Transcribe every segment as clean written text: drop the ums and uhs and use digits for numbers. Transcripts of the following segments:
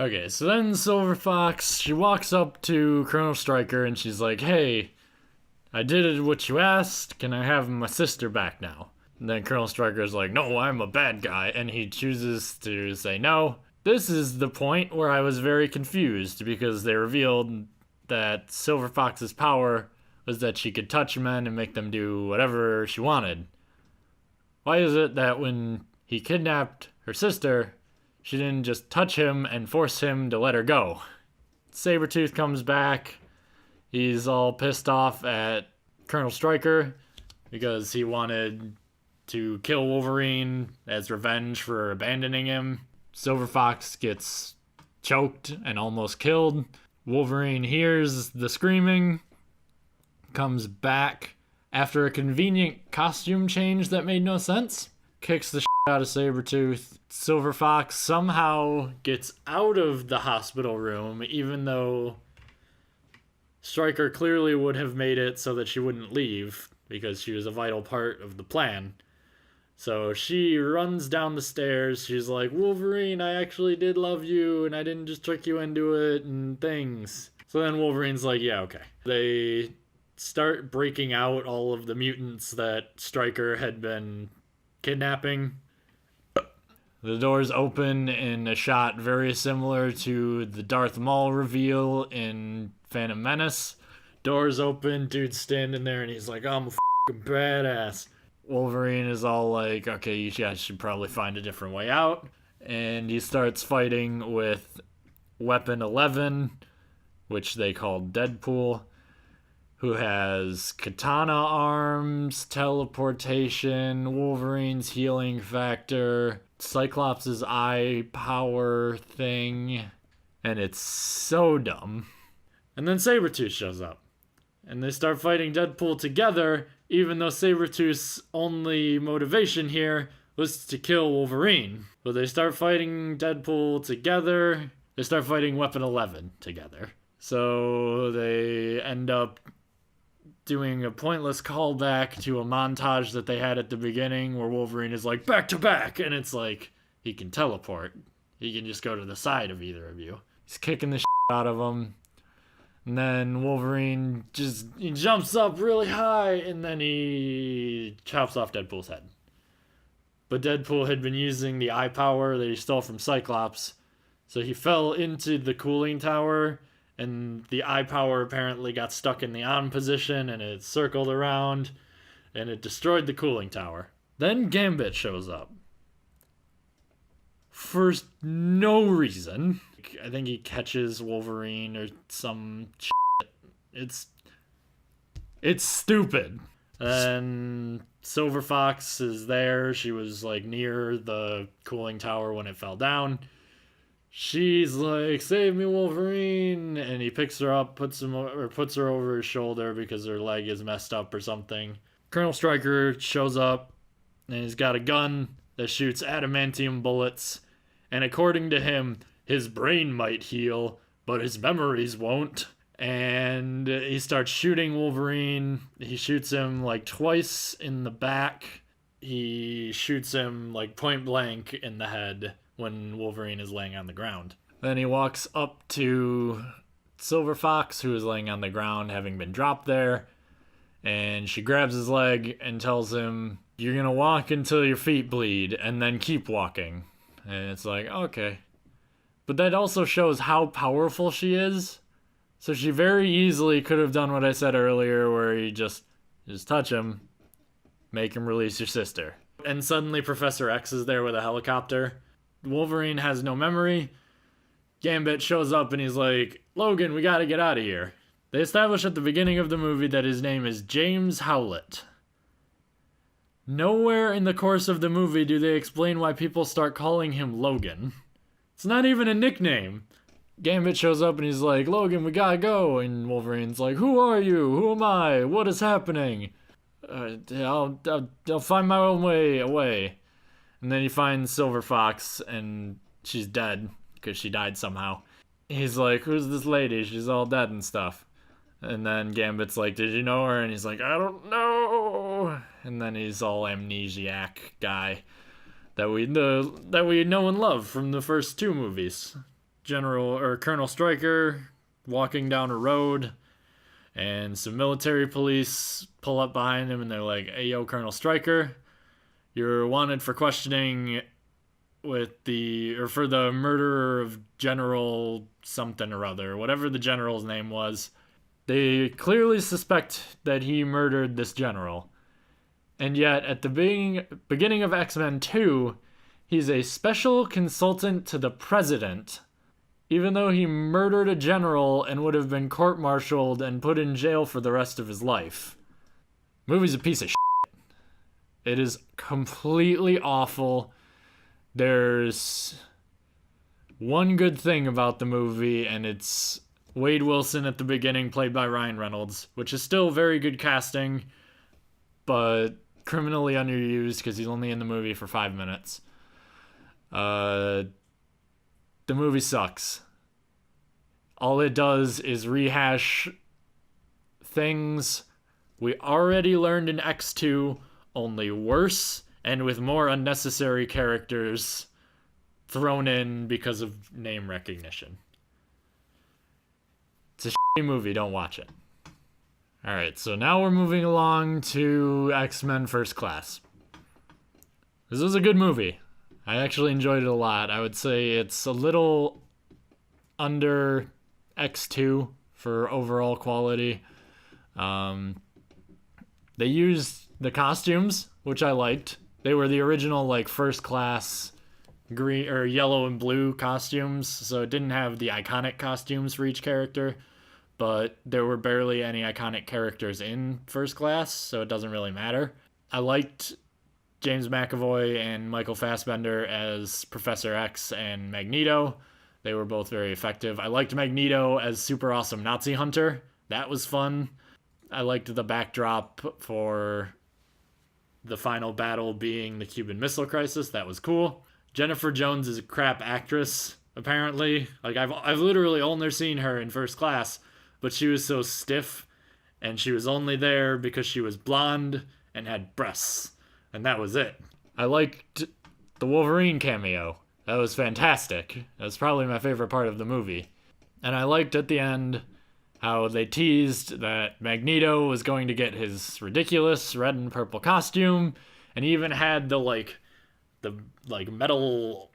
Okay, so then Silver Fox, she walks up to Colonel Stryker and she's like, hey, I did what you asked. Can I have my sister back now? And then Colonel Stryker's like, no, I'm a bad guy. And he chooses to say no. This is the point where I was very confused because they revealed that Silver Fox's power was that she could touch men and make them do whatever she wanted. Why is it that when he kidnapped her sister, she didn't just touch him and force him to let her go? Sabretooth comes back. He's all pissed off at Colonel Stryker because he wanted to kill Wolverine as revenge for abandoning him. Silver Fox gets choked and almost killed. Wolverine hears the screaming, comes back after a convenient costume change that made no sense, kicks the shit out of Sabretooth. Silver Fox somehow gets out of the hospital room, even though Stryker clearly would have made it so that she wouldn't leave, because she was a vital part of the plan. So she runs down the stairs. She's like, Wolverine, I actually did love you, and I didn't just trick you into it, and things. So then Wolverine's like, yeah, okay. They start breaking out all of the mutants that Stryker had been kidnapping. The doors open in a shot very similar to the Darth Maul reveal in Phantom Menace. Doors open, dude's standing there, and he's like, I'm a fucking badass. Wolverine is all like, okay, you guys should probably find a different way out. And he starts fighting with Weapon 11, which they called Deadpool, who has katana arms, teleportation, Wolverine's healing factor, Cyclops' eye power thing, and it's so dumb. And then Sabretooth shows up, and they start fighting Deadpool together, even though Sabretooth's only motivation here was to kill Wolverine. But they start fighting Deadpool together. They start fighting Weapon 11 together. So they end up doing a pointless callback to a montage that they had at the beginning where Wolverine is like, back to back! And it's like, he can teleport. He can just go to the side of either of you. He's kicking the shit out of them. And then Wolverine he jumps up really high, and then he chops off Deadpool's head. But Deadpool had been using the eye power that he stole from Cyclops, so he fell into the cooling tower, and the eye power apparently got stuck in the on position, and it circled around, and it destroyed the cooling tower. Then Gambit shows up. For no reason. I think he catches Wolverine or some shit. It's stupid. And Silver Fox is there. She was like near the cooling tower when it fell down. She's like, save me, Wolverine. And he picks her up, puts her over his shoulder because her leg is messed up or something. Colonel Stryker shows up, and he's got a gun that shoots adamantium bullets. And according to him, his brain might heal, but his memories won't. And he starts shooting Wolverine. He shoots him like twice in the back. He shoots him like point blank in the head when Wolverine is laying on the ground. Then he walks up to Silver Fox, who is laying on the ground having been dropped there. And she grabs his leg and tells him, you're gonna walk until your feet bleed and then keep walking. And it's like, okay. But that also shows how powerful she is. So she very easily could have done what I said earlier, where you just touch him, make him release your sister. And suddenly Professor X is there with a helicopter. Wolverine has no memory. Gambit shows up and he's like, Logan, we gotta get out of here. They establish at the beginning of the movie that his name is James Howlett. Nowhere in the course of the movie do they explain why people start calling him Logan. It's not even a nickname. Gambit shows up and he's like, Logan, we gotta go. And Wolverine's like, who are you? Who am I? What is happening? I'll find my own way away. And then he finds Silver Fox and she's dead because she died somehow. He's like, who's this lady? She's all dead and stuff. And then Gambit's like, did you know her? And he's like, I don't know. And then he's all amnesiac guy that we know and love from the first two movies. Colonel Stryker walking down a road, and some military police pull up behind him and they're like, "Hey, yo, Colonel Stryker, you're wanted for questioning for the murder of General something or other, whatever the general's name was." They clearly suspect that he murdered this general. And yet, at the beginning of X-Men 2, he's a special consultant to the president, even though he murdered a general and would have been court-martialed and put in jail for the rest of his life. Movie's a piece of shit. It is completely awful. There's one good thing about the movie, and it's Wade Wilson at the beginning, played by Ryan Reynolds, which is still very good casting, but criminally underused because he's only in the movie for 5 minutes. The movie sucks. All it does is rehash things we already learned in X2, only worse and with more unnecessary characters thrown in because of name recognition. It's a shitty movie, don't watch it. Alright, so now we're moving along to X-Men First Class. This was a good movie. I actually enjoyed it a lot. I would say it's a little under X2 for overall quality. They used the costumes, which I liked. They were the original First Class green or yellow and blue costumes, so it didn't have the iconic costumes for each character, but there were barely any iconic characters in First Class, so it doesn't really matter. I liked James McAvoy and Michael Fassbender as Professor X and Magneto. They were both very effective. I liked Magneto as super awesome Nazi hunter. That was fun. I liked the backdrop for the final battle being the Cuban Missile Crisis. That was cool. Jennifer Jones is a crap actress, apparently. I've literally only seen her in First Class, but she was so stiff, and she was only there because she was blonde and had breasts, and that was it. I liked the Wolverine cameo. That was fantastic. That was probably my favorite part of the movie. And I liked at the end how they teased that Magneto was going to get his ridiculous red and purple costume, and he even had the metal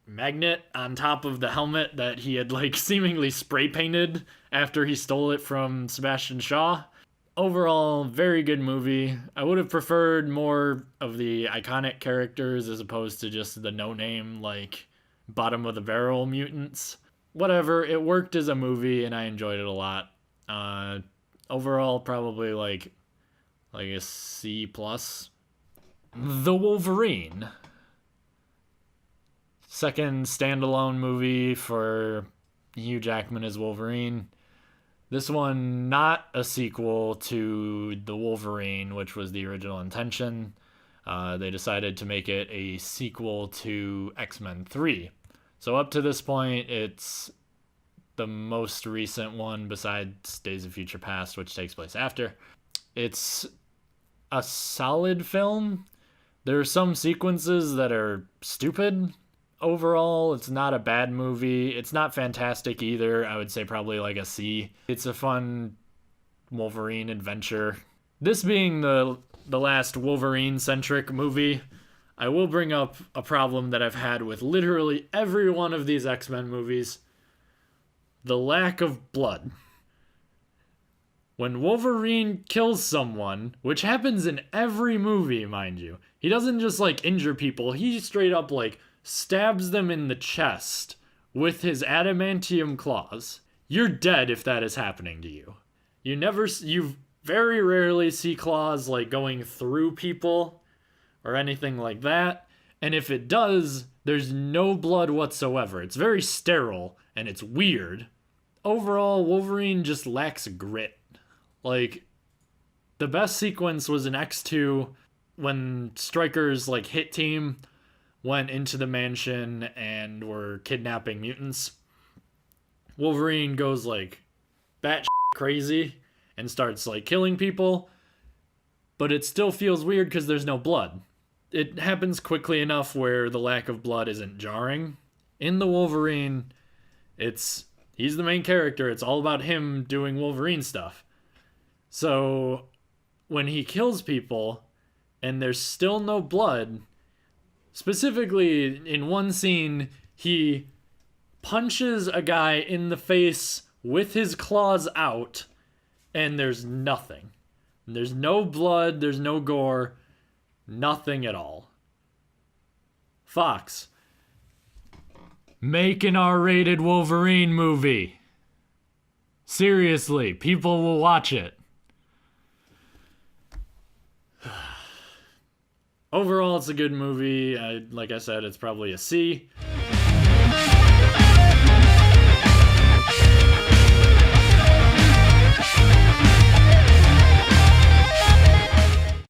magnet on top of the helmet that he had seemingly spray painted after he stole it from Sebastian Shaw. Overall, very good movie. I would have preferred more of the iconic characters as opposed to just the no-name bottom of the barrel mutants. Whatever, it worked as a movie and I enjoyed it a lot. Overall, probably a C+. The Wolverine. Second standalone movie for Hugh Jackman as Wolverine. This one not a sequel to The Wolverine, which was the original intention. They decided to make it a sequel to X-Men 3. So up to this point, it's the most recent one besides Days of Future Past, which takes place after. It's a solid film. There are some sequences that are stupid. Overall, it's not a bad movie. It's not fantastic either. I would say probably a C. It's a fun Wolverine adventure. This being the last Wolverine-centric movie, I will bring up a problem that I've had with literally every one of these X-Men movies. The lack of blood. When Wolverine kills someone, which happens in every movie, mind you, he doesn't just injure people, he straight up stabs them in the chest with his adamantium claws. You're dead if that is happening to you. You very rarely see claws going through people or anything like that. And if it does, there's no blood whatsoever. It's very sterile and it's weird. Overall, Wolverine just lacks grit. The best sequence was in X2 when Stryker's hit team went into the mansion and were kidnapping mutants. Wolverine goes batshit crazy and starts killing people, but it still feels weird because there's no blood. It happens quickly enough where the lack of blood isn't jarring. In the Wolverine, He's the main character. It's all about him doing Wolverine stuff. So when he kills people and there's still no blood, specifically in one scene, he punches a guy in the face with his claws out, and there's nothing. There's no blood, there's no gore, nothing at all. Fox, make an R-rated Wolverine movie. Seriously, people will watch it. Overall, it's a good movie. Like I said, it's probably a C.